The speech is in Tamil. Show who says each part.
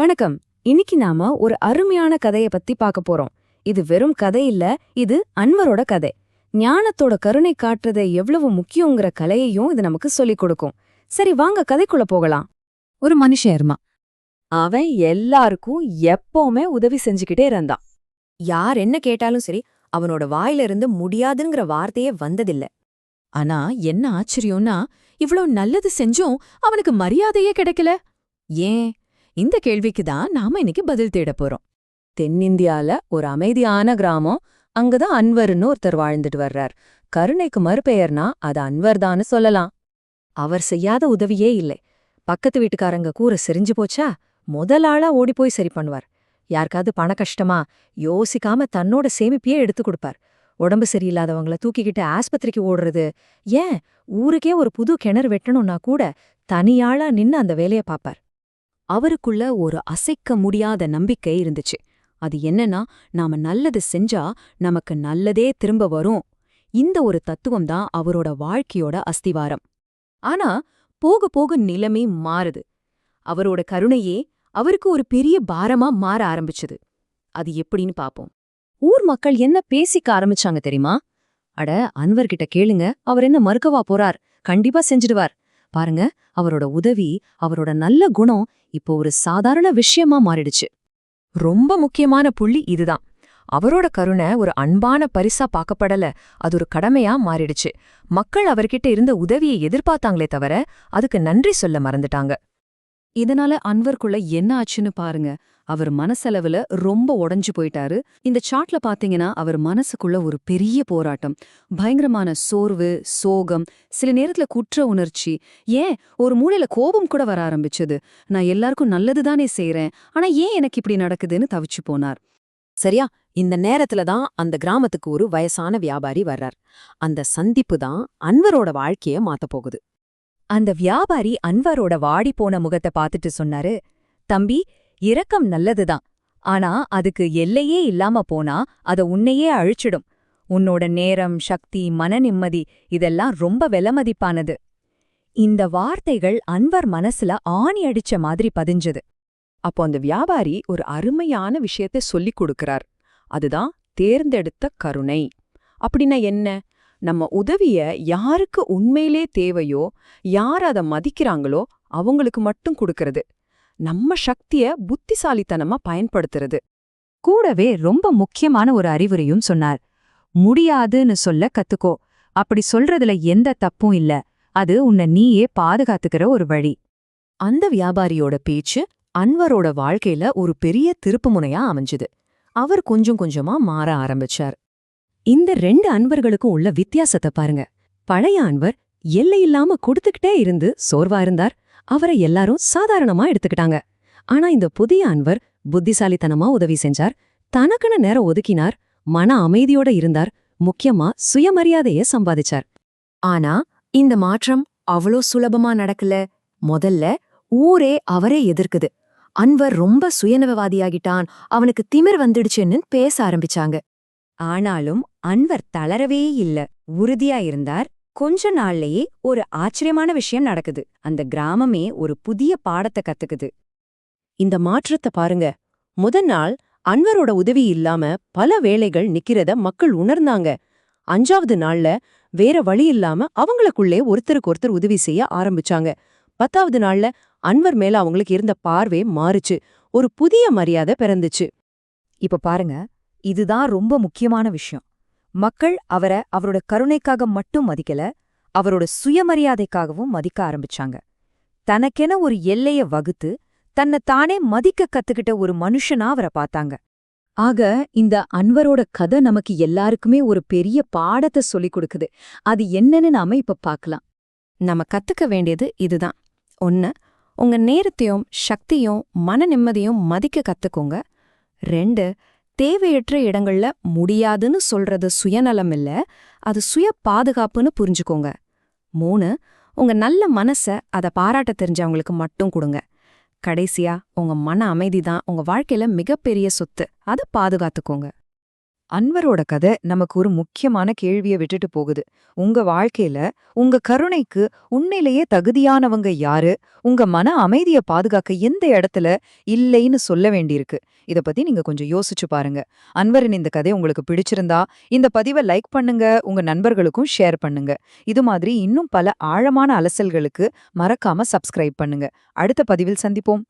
Speaker 1: வணக்கம். இன்னைக்கு நாம ஒரு அருமையான கதைய பத்தி பார்க்க போறோம். இது வெறும் கதை இல்ல, இது அன்வரோட கதை. ஞானத்தோட கருணை காட்டுறது எவ்வளவு முக்கியங்கிற கலையையும் இது நமக்கு சொல்லிக் கொடுக்கும். சரி, வாங்க கதைக்குள்ள போகலாம்.
Speaker 2: ஒரு மனுஷன் இருந்தான்.
Speaker 1: அவன் எல்லாருக்கும் எப்பவுமே உதவி செஞ்சுக்கிட்டே இருந்தான். யார் என்ன கேட்டாலும் சரி, அவனோட வாயிலிருந்து முடியாதுங்கிற வார்த்தையே வந்ததில்ல.
Speaker 2: ஆனா என்ன ஆச்சரியம்னா, இவ்ளோ நல்லது செஞ்சும் அவனுக்கு மரியாதையே கிடைக்கல. ஏன்? இந்த கேள்விக்கு தான் நாம இன்னைக்கு பதில் தேட போறோம்.
Speaker 1: தென்னிந்தியால ஒரு அமைதியான கிராமம். அங்கதான் அன்வர்னு ஒருத்தர் வாழ்ந்துட்டு வர்றார். கருணைக்கு மறுபெயர்னா அது அன்வர்தான்னு சொல்லலாம். அவர் செய்யாத உதவியே இல்லை. பக்கத்து வீட்டுக்காரங்க கூரை செரிஞ்சு போச்சா, முதல் ஆளா ஓடிப்போய் சரி பண்ணுவார். யாருக்காவது பண கஷ்டமா, யோசிக்காம தன்னோட சேமிப்பையே எடுத்து கொடுப்பார். உடம்பு சரியில்லாதவங்கள தூக்கிக்கிட்டு ஆஸ்பத்திரிக்கு ஓடுறது, ஏன் ஊருக்கே ஒரு புது கிணறு வெட்டணும்னா கூட தனியாளா நின்னு அந்த வேலைய பாப்பார். அவருக்குள்ள ஒரு அசைக்க முடியாத நம்பிக்கை இருந்துச்சு. அது என்னன்னா, நாம நல்லது செஞ்சா நமக்கு நல்லதே திரும்ப வரும். இந்த ஒரு தத்துவம் தான் அவரோட வாழ்க்கையோட அஸ்திவாரம். ஆனா போக போக நிலைமை மாறுது. அவரோட கருணையே அவருக்கு ஒரு பெரிய பாரமா மாற ஆரம்பிச்சுது. அது எப்படின்னு பாப்போம். ஊர் மக்கள் என்ன பேசிக்க ஆரம்பிச்சாங்க தெரியுமா? அட, அன்வர்கிட்ட கேளுங்க, அவர் என்ன மறுக்கவா போறார், கண்டிப்பா செஞ்சிடுவார். பாருங்க, அவரோட உதவி, அவரோட நல்ல குணம் இப்போ ஒரு சாதாரண விஷயமா மாறிடுச்சு. ரொம்ப முக்கியமான புள்ளி இதுதான். அவரோட கருணை ஒரு அன்பான பரிசா பார்க்கப்படல, அது ஒரு கடமையா மாறிடுச்சு. மக்கள் அவர்கிட்ட இருந்த உதவியை எதிர்பார்த்தாங்களே தவிர அதுக்கு நன்றி சொல்ல மறந்துட்டாங்க. இதனால அன்வர்க்குள்ள என்ன ஆச்சுன்னு பாருங்க. அவர் மனசளவுல ரொம்ப உடைஞ்சு போயிட்டாரு. இந்த சாட்ல பாத்தீங்கன்னா அவர் மனசுக்குள்ள ஒரு பெரிய போராட்டம், பயங்கரமான சோர்வு, சோகம், சில நேரத்துல குற்ற உணர்ச்சி, ஏன் ஒரு மூலையில கோபம் கூட வர ஆரம்பிச்சது. நான் எல்லாருக்கும் நல்லதுதானே செய்யறேன், ஆனா ஏன் எனக்கு இப்படி நடக்குதுன்னு தவிச்சு போனார். சரியா, இந்த நேரத்துல தான் அந்த கிராமத்துக்கு ஒரு வயசான வியாபாரி வர்றார். அந்த சந்திப்பு தான் அன்வரோட வாழ்க்கைய மாத்தப் போகுது. அந்த வியாபாரி அன்வரோட வாடிப்போன முகத்தை பார்த்துட்டு சொன்னாரு, தம்பி, இரக்கம் நல்லதுதான். ஆனா அதுக்கு எல்லையே இல்லாம போனா அத உன்னையே அழிச்சிடும். உன்னோட நேரம், சக்தி, மன நிம்மதி இதெல்லாம் ரொம்ப விலைமதிப்பானது. இந்த வார்த்தைகள் அன்வர் மனசுல ஆணி அடிச்ச மாதிரி பதிஞ்சது. அப்போ அந்த வியாபாரி ஒரு அருமையான விஷயத்தை சொல்லிக் கொடுக்கிறார். அதுதான் தேர்ந்தெடுத்த கருணை. அப்படின்னா என்ன? நம்ம உதவிய யாருக்கு உண்மையிலே தேவையோ, யார் அதை மதிக்கிறாங்களோ அவங்களுக்கு மட்டும் கொடுக்கறது. நம்ம சக்திய புத்திசாலித்தனமா பயன்படுத்துறது. கூடவே ரொம்ப முக்கியமான ஒரு அறிவுரையும் சொன்னார். முடியாதுன்னு சொல்ல கத்துக்கோ. அப்படி சொல்றதுல எந்த தப்பும் இல்ல. அது உன்னை நீயே பாதுகாத்துக்கிற ஒரு வழி. அந்த வியாபாரியோட பேச்சு அன்வரோட வாழ்க்கையில ஒரு பெரிய திருப்புமுனையா அமைஞ்சுது. அவர் கொஞ்சம் கொஞ்சமா மாற ஆரம்பிச்சார். இந்த ரெண்டு அன்பர்களுக்கும் உள்ள வித்தியாசத்தை பாருங்க. பழைய அன்வர் எல்லையில்லாம கொடுத்துக்கிட்டே இருந்து சோர்வா இருந்தார். அவரை எல்லாரும் சாதாரணமா எடுத்துக்கிட்டாங்க. ஆனா இந்த புதிய அன்வர் புத்திசாலித்தனமா உதவி செஞ்சார், தனக்குன்னு நேரம் ஒதுக்கினார், மன அமைதியோட இருந்தார், முக்கியமா சுயமரியாதைய சம்பாதிச்சார். ஆனா இந்த மாற்றம் அவ்வளோ சுலபமா நடக்கல. முதல்ல ஊரே அவரே எதிர்க்குது. அன்வர் ரொம்ப சுயநலவாதியாகிட்டான், அவனுக்கு திமிர் வந்துடுச்சுன்னு பேச ஆரம்பிச்சாங்க. ஆனாலும் அன்வர் தளரவே இல்ல, உறுதியா இருந்தார். கொஞ்ச நாள்லயே ஒரு ஆச்சரியமான விஷயம் நடக்குது. அந்த கிராமமே ஒரு புதிய பாடத்தை கத்துக்குது. இந்த மாற்றத்தை பாருங்க. முதல் நாள் அன்வரோட உதவி இல்லாம பல வேளைகள் நிக்கிறத மக்கள் உணர்ந்தாங்க. 5வது நாள்ல வேற வழி இல்லாம அவங்களுக்குள்ளே ஒருத்தருக்கு ஒருத்தர் உதவி செய்ய ஆரம்பிச்சாங்க. 10வது நாள்ல அன்வர் மேல அவங்களுக்கு இருந்த பார்வை மாறுச்சு, ஒரு புதிய மரியாதை பிறந்துச்சு. இப்ப பாருங்க, இதுதான் ரொம்ப முக்கியமான விஷயம். மக்கள் அவரை அவரோட கருணைக்காக மட்டும் மதிக்கல, அவரோட சுயமரியாதைக்காகவும் மதிக்க ஆரம்பிச்சாங்க. தனக்கென ஒரு எல்லைய வகுத்து தன்னைத்தானே மதிக்க கத்துக்கிட்ட ஒரு மனுஷனா அவரை பார்த்தாங்க. ஆக இந்த அன்வரோட கதை நமக்கு எல்லாருக்குமே ஒரு பெரிய பாடத்தை சொல்லிக் கொடுக்குது. அது என்னன்னு நாம இப்ப பார்க்கலாம். நம்ம கத்துக்க வேண்டியது இதுதான். 1, உங்க நேரத்தையும் சக்தியும் மன நிம்மதியும் மதிக்க கத்துக்கோங்க. 2, தேவையற்ற இடங்கள்ல முடியாதுன்னு சொல்றது சுயநலம் இல்ல, அது சுய பாதுகாப்புன்னு புரிஞ்சுக்கோங்க. 3, உங்க நல்ல மனச அதை பாராட்ட தெரிஞ்சவங்களுக்கு மட்டும் கொடுங்க. கடைசியா, உங்க மன அமைதி தான் உங்க வாழ்க்கையில மிகப்பெரிய சொத்து, அதை பாதுகாத்துக்கோங்க. அன்வரோட கதை நமக்கு ஒரு முக்கியமான கேள்வியை விட்டுட்டு போகுது. உங்க வாழ்க்கையில உங்க கருணைக்கு உண்மையிலேயே தகுதியானவங்க யாரு? உங்க மன அமைதிய பாதுகாக்க எந்த இடத்துல இல்லைன்னு சொல்ல வேண்டியிருக்கு? இத பத்தி நீங்க கொஞ்சம் யோசிச்சு பாருங்க. அன்வரின் இந்த கதை உங்களுக்கு பிடிச்சிருந்தா இந்த பதிவை லைக் பண்ணுங்க, உங்க நண்பர்களுக்கும் ஷேர் பண்ணுங்க. இது மாதிரி இன்னும் பல ஆழமான அலசல்களுக்கு மறக்காம சப்ஸ்கிரைப் பண்ணுங்க. அடுத்த பதிவில் சந்திப்போம்.